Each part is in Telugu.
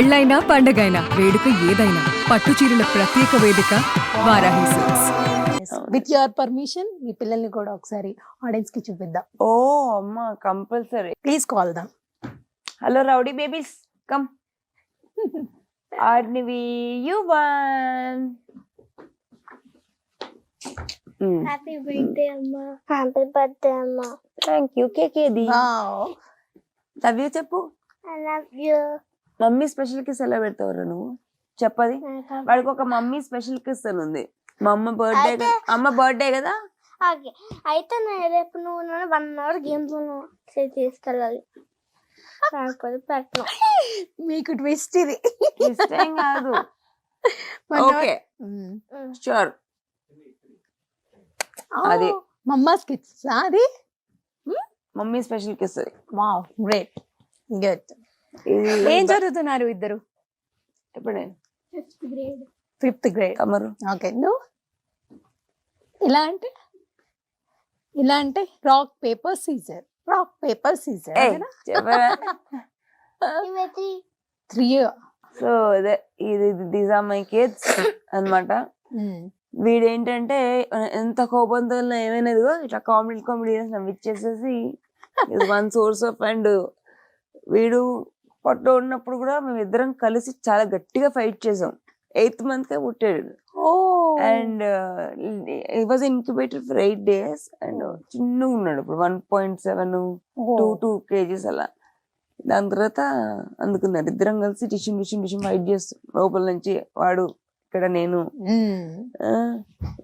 పెళ్ళైనా పండగైనా వేడుక ఏదైనా పట్టు చీరల ప్రత్యేక వేదిక Varahi silks. With your permission మీ పిల్లల్ని కూడా ఒకసారి ఆడియన్స్ కి చూపిద్దాం. ఓ అమ్మా compulsory. Please call them. Hello rowdy babies come. Aarnavi you won. Happy birthday అమ్మా. హ్యాపీ బర్త్డే అమ్మా. Thank you. కేకేది లవ్ యూ చెప్పు. I love you. Mummy special kiss ఎలా పెడతావురా నువ్వు చెప్పది. వాడికి ఒక మమ్మీ స్పెషల్ కిస్ అని ఉంది. మా అమ్మ బర్త్డే, అమ్మ బర్త్డే కదా. ఓకే అయితే నేను రేపు నువ్వు 1 hour గేమ్స్ తీసుకెళ్ళాలి. పెట్టను మీకు ట్విస్ట్ ఇది. ఇష్టం కాదు. Okay sure. అది మమ్మాస్ కిడ్స్ అది. Mummy special kiss. Wow great good. ఏం చదువుతున్నారు ఇద్దరు? ఎప్పుడే 5th grade. కమరు. ఓకే నువ్వు ఇలా అంటే rock paper scissor 3. So these are my kids అన్నమాట. వీడేంటంటే ఎంత కోపంతో ఏమైనా ఇట్లా కామెడీ నవ్విచ్చేసేసి వన్ సోర్స్ ఆఫ్. అండ్ వీడు పొట్ట ఉన్నప్పుడు కూడా మేము ఇద్దరం కలిసి చాలా గట్టిగా ఫైట్ చేసాం. 8th month కే పుట్టాడు. అండ్ ఈ వాజ్ ఇన్క్యుబేటెడ్ ఫర్ 8 days. అండ్ చిన్నగా ఉన్నాడు ఇప్పుడు 1.7-2 kgs అలా. దాని తర్వాత అందుకున్నారు ఇద్దరం కలిసి టిష్యూ ఫైట్ చేస్తాం లోపల నుంచి. వాడు ఇక్కడ, నేను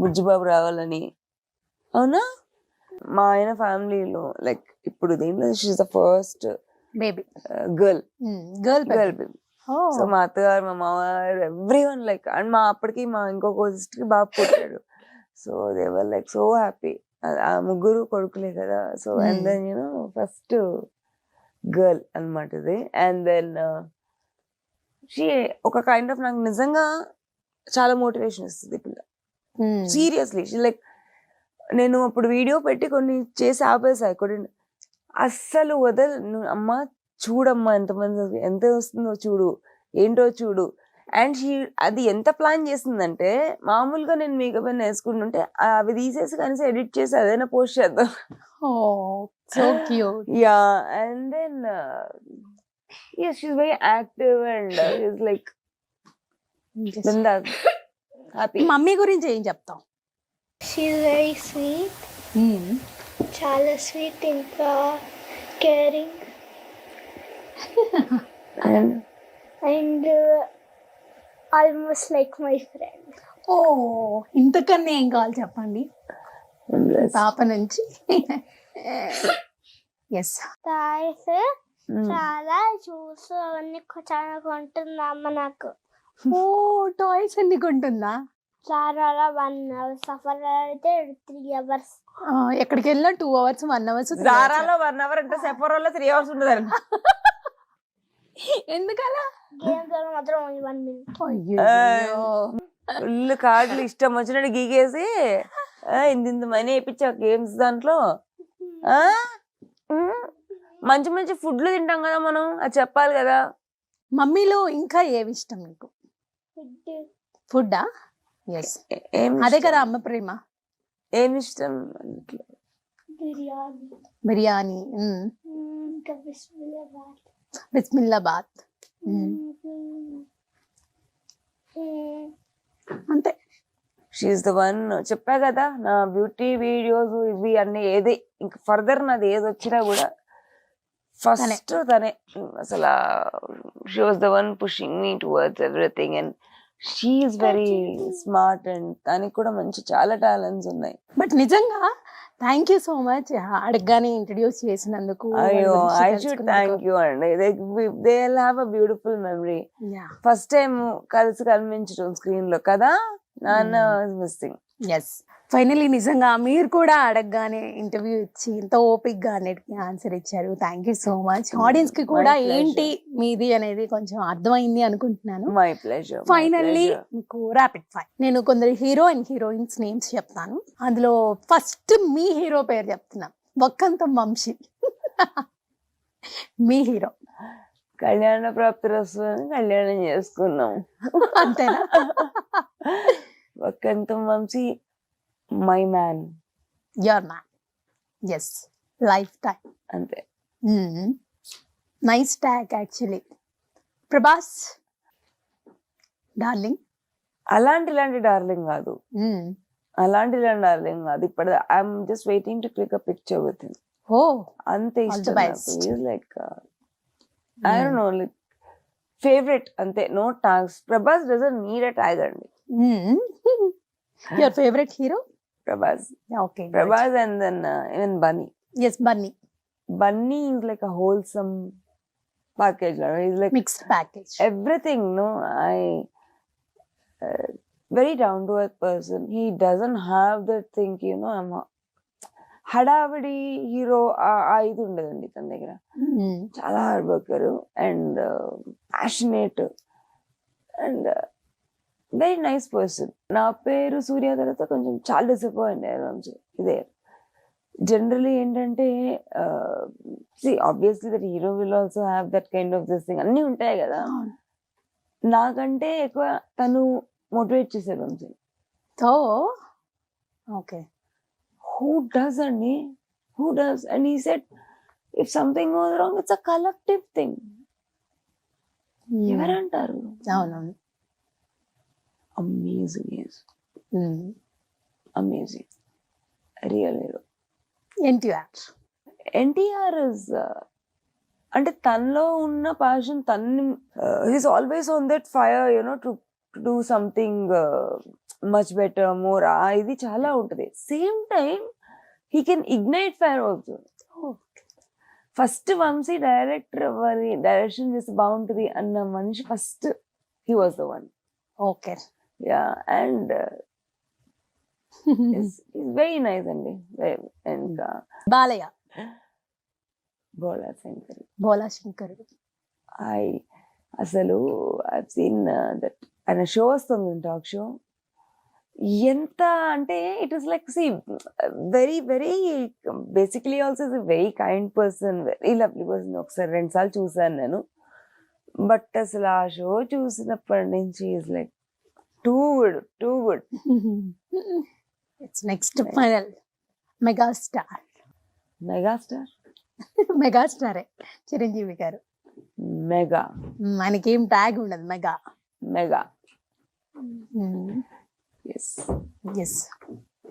బుజ్జిబాబు రావాలని. అవునా మా ఆయన ఫ్యామిలీలో లైక్ ఇప్పుడు దీంట్లో she's the first baby girl baby. So మా అత్తగారు, మా మామగారు, ఎవ్రీవన్ లైక్. అండ్ అప్పటికి మా ఇంకొక సిస్టర్ కి బాబు పుట్టాడు. So they were like so happy. ఆ ముగ్గురు కొడుకులే కదా. So and then first girl అన్నమాట ఇది. అండ్ దెన్ షీ ఒక కైండ్ ఆఫ్ నాకు నిజంగా చాలా మోటివేషన్ ఇస్తుంది పిల్ల. Seriously she like. నేను అప్పుడు వీడియో పెట్టి కొన్ని చేసి ఆపేసాయి కొన్ని. అస్సలు అమ్మ చూడమ్మా ఎంతమంది ఎంత వస్తుందో చూడు, ఏంటో చూడు. అండ్ అది ఎంత ప్లాన్ చేసిందంటే మామూలుగా నేను మేకప్ అని వేసుకుంటుంటే అవి తీసేసి కనీసం ఎడిట్ చేసి అదైనా పోస్ట్ చేద్దాం. Yeah. And then she's very active and she's like happy. Mummy గురించి ఏం చెప్తాం? She is very sweet. చాలా స్వీట్, ఇంకా caring and almost like my friend. ఓ ఇంతకన్నా ఏం కావాలి చెప్పండి పాప నుంచి. ఎస్ టాయ్స్ చాలా చూస్ అవన్నీ చాలా కొంటుందమ్మ నాకు. ఓ టాయ్స్ అన్ని కొంటుందా? చాలా 1 hour సఫర్ అయితే 3 hours. ఎక్కడికి వెళ్ళినా 2 hours 1 hour. జారాలో 1 hour అంటే సెఫోరాలో 3 hours ఉండదండి. ఎందుకలా? గేమ్స్ మాత్రం 1 minute. ఫుల్ కార్డులు ఇష్టం వచ్చినట్టు గీకేసి ఇంత మనీ వేయించా గేమ్స్ దాంట్లో. మంచి మంచి ఫుడ్లు తింటాం కదా మనం, అది చెప్పాలి కదా. మమ్మీలో ఇంకా ఏవి ఇష్టం నీకు? ఫుడ్డా? ఎస్ అదే కదా అమ్మ ప్రేమ. ఏమి ఇష్టం? బిర్యానీ, బిస్మిల్లాబాద్ అంతే. She's the one. చెప్పా కదా నా బ్యూటీ వీడియోస్ ఇవి అన్ని ఏది ఇంకా ఫర్దర్ నాది ఏది వచ్చినా కూడా ఫస్ట్ తనే. అసలు she was the one pushing me towards everything. And she is very smart and దానికి కూడా మంచి చాలా టాలెంట్స్ ఉన్నాయి. బట్ నిజంగా థ్యాంక్ యూ సో మచ్ అడగగానే ఇంట్రడ్యూస్ చేసినందుకు. అయ్యో ఐ షుడ్ థ్యాంక్ యూ అండి. They will have a beautiful memory. First time కలిసి కనిపించడం స్క్రీన్ లో కదా, నాన్న మిస్సింగ్. ఎస్ ఫైనలీ నిజంగా మీరు కూడా అడగగానే ఇంటర్వ్యూ ఇచ్చి ఇంత ఓపిక్ గా అన్నిటికీ ఆన్సర్ ఇచ్చారు. Thank you so much. Audience కి కూడా ఏంటి మీది అనేది కొంచెం అర్థమైంది అనుకుంటున్నాను. My pleasure. ఫైనల్లీ మీకు ర్యాపిడ్ ఫైర్. నేను కొందరు హీరో అండ్ హీరోయిన్స్ నేమ్స్ చెప్తాను. అందులో ఫస్ట్ మీ హీరో పేరు చెప్తున్నా, వక్కంతం వంశీ. మీ హీరో కళ్యాణ ప్రాప్తి వస్తుందని కళ్యాణం చేసుకున్నాం. అంతేనా? Vakkantham Vamsi my man your man. Yes, life time. అంతే. Nice tag actually. Prabhas darling. ఇలాంటి డార్లింగ్ కాదు, ఇలాంటి డార్లింగ్ కాదు. ఇప్పుడు I'm just waiting to click a picture with him. ఓ, అంతే All the ఇష్టం best. Like I don't know, like favourite అంతే. No tags. Prabhas doesn't need a tag అండి. Your favourite hero? Prabhas. Okay, Prabhas and then even Bunny. Yes, Bunny. Bunny is like a wholesome package. He's like mixed package. everything. No, very down to earth person. He doesn't have that thing, you know. హడావిడి హీరో ఇది ఉండదండి తన దగ్గర. చాలా hard worker and passionate and very nice person. నా పేరు సూర్య తర్వాత కొంచెం చాలా డిసప్పాయింట్ అయ్యారు ఇదే. జనరలీ ఏంటంటే obviously that hero will also have that kind of this thing, అన్నీ ఉంటాయి కదా. నాకంటే ఎక్కువ తను మోటివేట్ చేశారు వంశీ. ఓ, ఓకే. హూ డస్ అండి, who does? And he said if something goes wrong it's a collective thing. ఎవరంటారు? అవునవును. Amazing, amazing, real hero. NTR is అంటే తనలో ఉన్న ప్యాషన్, తన్ని he's always on that fire, you know, to do something much better, more. ఇది చాలా ఉంటుంది. Same time he can ignite fire also. First Vamsi direction చేస్తే బాగుంటుంది అన్న మనిషి first he was the one. Okay. Yeah, and is very nice అండి. And బాలయ్య, బోలా శంకర్. అసలు I've seen that ఆయన షో వస్తుంది, టాక్ షో. ఎంత అంటే it is like very very basically also is very kind person, very lovely person. ఒకసారి 2 సార్లు చూసాను నేను. బట్ అసలు ఆ షో చూసినప్పటి నుంచి is like too good. It's next final megastar. మెగాస్టారే చిరంజీవి గారు. మెగా, మనకేం ట్యాగ్ ఉండదు. మెగా. ఎస్.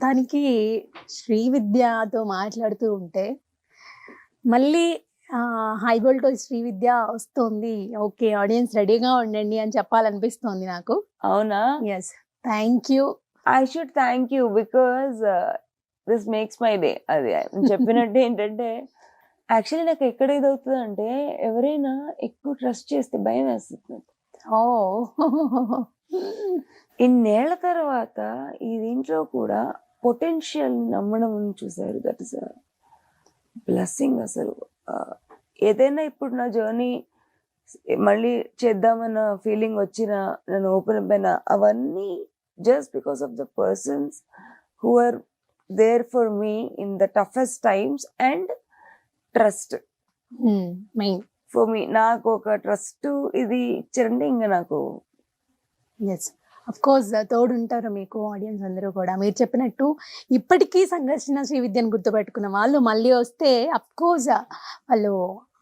దానికి శ్రీవిద్యతో మాట్లాడుతూ ఉంటే మళ్ళీ హై వోల్టేజ్ శ్రీవిద్య వస్తుంది, ఓకే ఆడియన్స్ రెడీగా ఉండండి అని చెప్పాలనిపిస్తోంది నాకు. అవునా? Yes, thank you. I should thank you because this makes my day. అది చెప్పినట్టు ఏంటంటే యాక్చువల్లీ నాకు ఎక్కడ ఇదవుతుంది అంటే ఎవరైనా ఎక్కువ ట్రస్ట్ చేస్తే భయం వేస్తుంది. ఓ, ఇన్నేళ్ల తర్వాత ఈ దీంట్లో కూడా పొటెన్షియల్ నమ్మడం చూసారు. That is blessing. అసలు ఏదైనా ఇప్పుడు నా జర్నీ మళ్ళీ చేద్దామన్న ఫీలింగ్ వచ్చిన, నన్ను ఓపెన్ అప్ అయినా, అవన్నీ just because of the persons who are there for me in the toughest times and trust main for me. నాకు ఒక ట్రస్ట్ ఇది ఇచ్చారంటే ఇంకా నాకు. ఎస్, అఫ్ కోర్స్ తోడుంటారు మీకు ఆడియన్స్ అందరూ కూడా. మీరు చెప్పినట్టు ఇప్పటికీ సంఘర్షణ శ్రీవిద్యను గుర్తుపెట్టుకున్న వాళ్ళు మళ్ళీ వస్తే అఫ్ కోర్స్ వాళ్ళు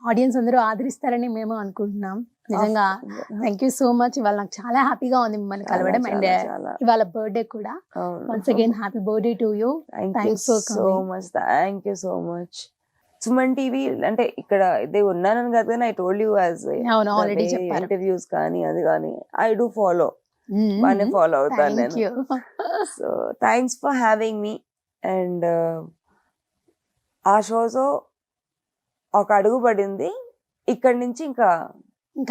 ఆడియన్స్ అందరూ ఆదరిస్తారని మేము అనుకుంటున్నాం. నిజంగా థ్యాంక్ యూ సో మచ్. ఇవాళ నాకు చాలా హ్యాపీగా ఉంది మిమ్మల్ని కలవడం. అండ్ ఇవాళ బర్త్డే కూడా. Once again happy birthday to you. Thanks for coming. Thank you so much. Suman TV అంటే ఇక్కడ ఇదే ఉన్నానని కాదు కానీ I told you as already చెప్పారు ఇంటర్వ్యూస్ కానీ అది కానీ ఐ డూ ఫాలో, బాగానే ఫాలో అవుతాను నేను. So thanks for having me. And ఆ షోతో ఒక అడుగు పడింది, ఇక్కడి నుంచి ఇంకా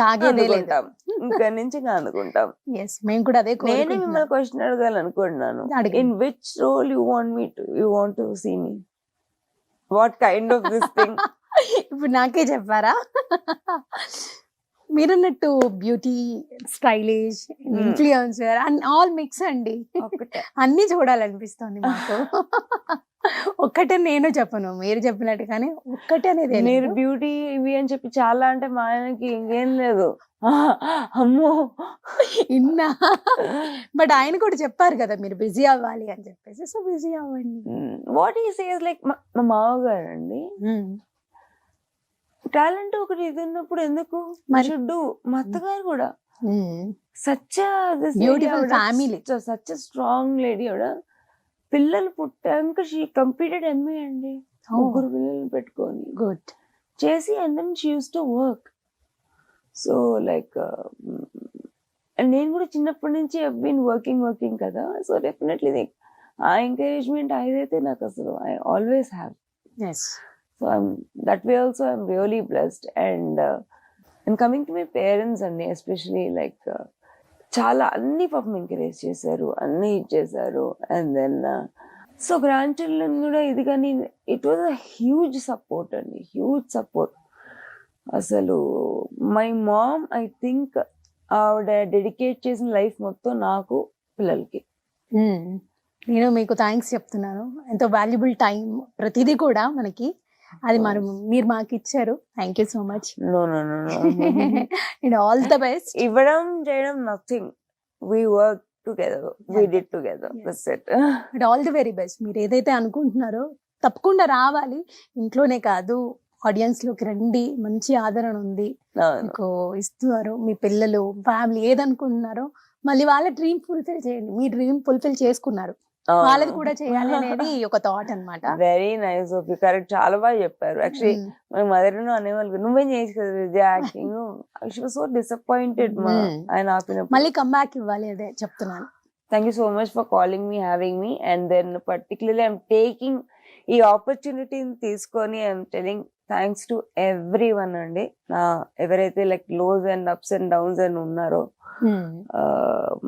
ఆగేదేలేంటాం, ఇక్కడ నుంచి ఇంకా అనుకుంటాం. మేము కూడా అదే. నేనే మిమ్మల్ని క్వశ్చన్ అడగాలనుకుంటున్నాను. In which role you want to see me? What kind of this thing? ఇప్పుడు నాకే చెప్పారా? మీరన్నట్టు beauty, stylish, influencer and all mix అండి. అన్ని చూడాలనిపిస్తుంది మాకు. ఒక్కటే నేను చెప్పను, మీరు చెప్పినట్టుగానే ఒక్కటే అనేది ఏం మీరు లేదు. బ్యూటీ ఇవి అని చెప్పి చాలా అంటే మా ఆయనకి ఇంకేం లేదు. అమ్మో ఇన్నా బట్ ఆయన కూడా చెప్పారు కదా మీరు బిజీ అవ్వాలి అని చెప్పేసి, సో బిజీ అవ్వండి. వాట్ ఈ సేస్ లైక్ మా మామగారు అండి, టాలెంట్ ఒకటి ఇది ఉన్నప్పుడు ఎందుకు మరి- షుడ్ డూ. మా అత్తగారు కూడా such Beautiful family. Such strong lady ఆవిడ. పిల్లలు పుట్టాక షీ కంప్లీటెడ్ ఎంఏ అండి, ముగ్గురు పిల్లల్ని పెట్టుకొని గుడ్. చేసి and then she use to work. So like నేను కూడా చిన్నప్పటి నుంచి బీన్ వర్కింగ్ కదా. సో డెఫినెట్లీ ఆ ఎంకరేజ్మెంట్ అదైతే నాకు అసలు I always have. Yes. So that way also I'm really blessed. And coming to my parents అండి, ఎస్పెషలీ లైక్ చాలా అన్ని పాపం ఎంకరేజ్ చేశారు, అన్ని ఇచ్చేసారు. And then so grand children కూడా ఇది కానీ it was a huge support అండి, హ్యూజ్ సపోర్ట్. అసలు మై మామ్ ఐ థింక్ ఆవిడ డెడికేట్ చేసిన లైఫ్ మొత్తం నాకు, పిల్లలకి. నేను మీకు థ్యాంక్స్ చెప్తున్నాను. ఎంతో వాల్యుబుల్ టైం ప్రతిదీ కూడా మనకి, అది మరి మీరు మాకు ఇచ్చారు. Thank you so much. No and all the best. ఇవ్వడం చేయడం nothing, we work together, we did together, that's it. And all the very best. మీరు ఏదైతే అనుకుంటున్నారో తప్పకుండా రావాలి. ఇంట్లోనే కాదు, ఆడియన్స్ లోకి రండి. మంచి ఆదరణ ఉంది, మీకు ఇస్తున్నారు. మీ పిల్లలు, ఫ్యామిలీ ఏదనుకుంటున్నారో మళ్ళీ వాళ్ళ డ్రీమ్ ఫుల్ఫిల్ చేయండి. మీ డ్రీమ్ ఫుల్ఫిల్ చేసుకున్నారు, వాళ్ళది కూడా చేయాలి అనేది ఒక థాట్ అన్నమాట. Very nice of you, correct, చాలా బాగా చెప్పారు. యాక్చువల్లీ మా మదర్ అనేవాళ్ళు నువ్వేం చేసి కదా Vidya acting, she was so disappointed ఆయన ఆపినప్పుడు. మళ్ళీ కమ్బ్యాక్ ఇవ్వాలి, అదే చెప్తున్నాను. Thank you so much for calling me, having me. And then particularly I'm taking ఈ ఆపర్చునిటీని తీసుకొని I'm telling thanks to everyone అండి. నా ఎవరైతే like lows and ups and downs అని ఉన్నారో,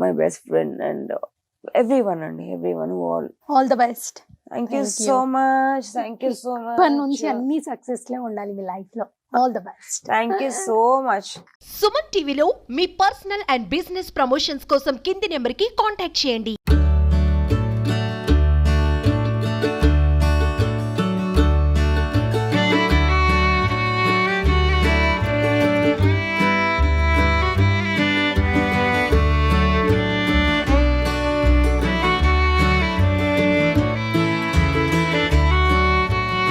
my best friend and everyone అండి, everyone who all the best. thank you so much, thank you so much. ఇప్పటి నుంచి అన్ని సక్సెస్ లే ఉండాలి మీ లైఫ్ లో. All the best. thank you so much. Suman టీవీలో మీ పర్సనల్ అండ్ బిజినెస్ ప్రమోషన్స్ కోసం కింది నెంబర్కి కాంటాక్ట్ చేయండి.